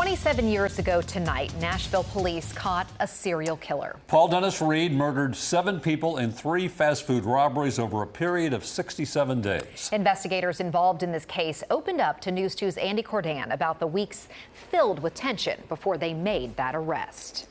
27 years ago tonight, Nashville police caught a serial killer. Paul Dennis Reid murdered 7 people in 3 fast food robberies over a period of 67 days. Investigators involved in this case opened up to News 2's Andy Cordan about the weeks filled with tension before they made that arrest.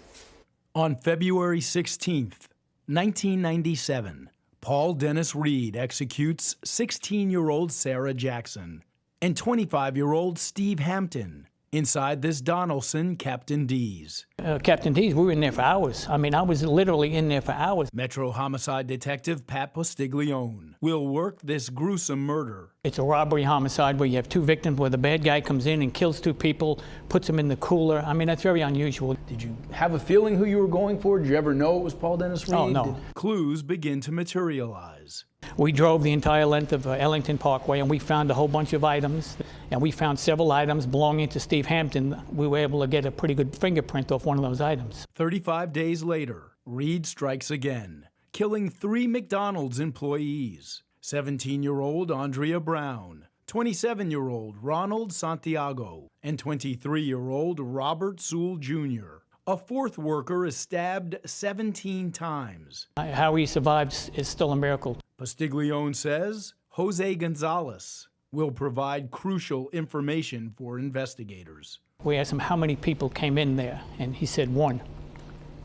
On February 16th, 1997, Paul Dennis Reid executes 16-year-old Sarah Jackson and 25-year-old Steve Hampton inside this Donaldson Captain D's. Captain D's, we were in there for hours. I mean, I was literally in there for hours. Metro homicide detective Pat Postiglione will work this gruesome murder. It's a robbery homicide where you have 2 victims, where the bad guy comes in and kills 2 people, puts them in the cooler. I mean, that's very unusual. Did you have a feeling who you were going for? Did you ever know it was Paul Dennis Reid? Oh, no. Clues begin to materialize. We drove the entire length of Ellington Parkway, and we found a whole bunch of items, and we found several items belonging to Steve Hampton. We were able to get a pretty good fingerprint off one of those items. 35 days later, Reid strikes again, killing 3 McDonald's employees: 17-year-old Andrea Brown, 27-year-old Ronald Santiago, and 23-year-old Robert Sewell Jr. A 4th worker is stabbed 17 times. How he survived is still a miracle. Postiglione says Jose Gonzalez will provide crucial information for investigators. We asked him how many people came in there, and he said 1.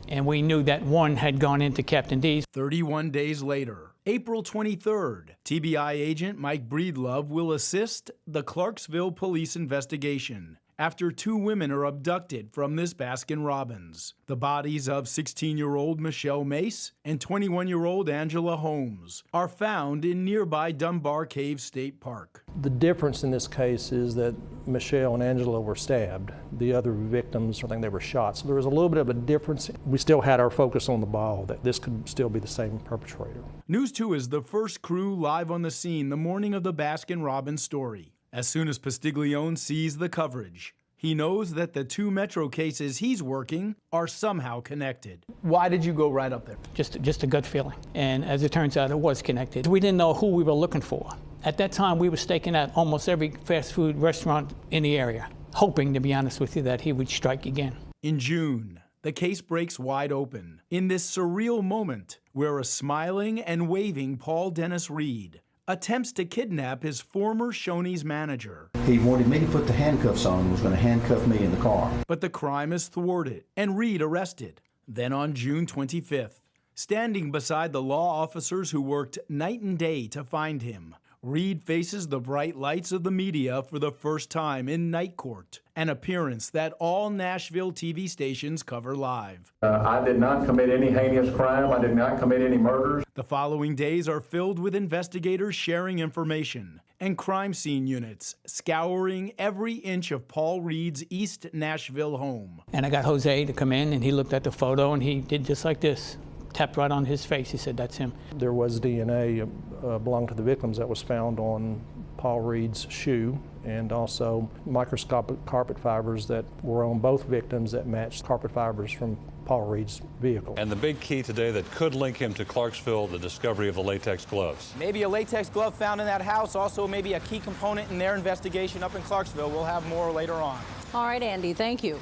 And we knew that 1 had gone into Captain D's. 31 days later, April 23rd, TBI agent Mike Breedlove will assist the Clarksville police investigation after 2 women are abducted from this Baskin-Robbins. The bodies of 16-year-old Michelle Mace and 21-year-old Angela Holmes are found in nearby Dunbar Cave State Park. The difference in this case is that Michelle and Angela were stabbed. The other victims, I think they were shot. So there was a little bit of a difference. We still had our focus on the ball, that this could still be the same perpetrator. News 2 is the first crew live on the scene the morning of the Baskin-Robbins story. As soon as Postiglione sees the coverage, he knows that the 2 Metro cases he's working are somehow connected. Why did you go right up there? Just a gut feeling. And as it turns out, it was connected. We didn't know who we were looking for. At that time, we were staking out almost every fast food restaurant in the area, hoping, to be honest with you, that he would strike again. In June, the case breaks wide open in this surreal moment where a smiling and waving Paul Dennis Reid attempts to kidnap his former Shoney's manager. He wanted me to put the handcuffs on and was going to handcuff me in the car. But the crime is thwarted and Reid arrested. Then on June 25th, standing beside the law officers who worked night and day to find him, Reid faces the bright lights of the media for the first time in Night Court, an appearance that all Nashville TV stations cover live. I did not commit any heinous crime. I did not commit any murders. The following days are filled with investigators sharing information and crime scene units scouring every inch of Paul Reid's East Nashville home. And I got Jose to come in, and he looked at the photo, and he did just like this. Tapped right on his face. He said, "That's him." There was DNA belonging to the victims that was found on Paul Reid's shoe, and also microscopic carpet fibers that were on both victims that matched carpet fibers from Paul Reid's vehicle. And the big key today that could link him to Clarksville, the discovery of the latex gloves. Maybe a latex glove found in that house, also maybe a key component in their investigation up in Clarksville. We'll have more later on. All right, Andy, thank you.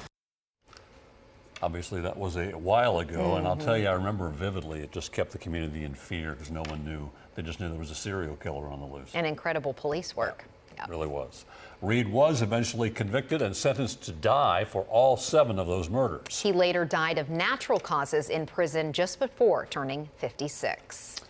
Obviously, that was a while ago, and I'll tell you, I remember vividly, it just kept the community in fear because no one knew. They just knew there was a serial killer on the loose. And incredible police work. Yeah, it really was. Reid was eventually convicted and sentenced to die for all 7 of those murders. He later died of natural causes in prison just before turning 56.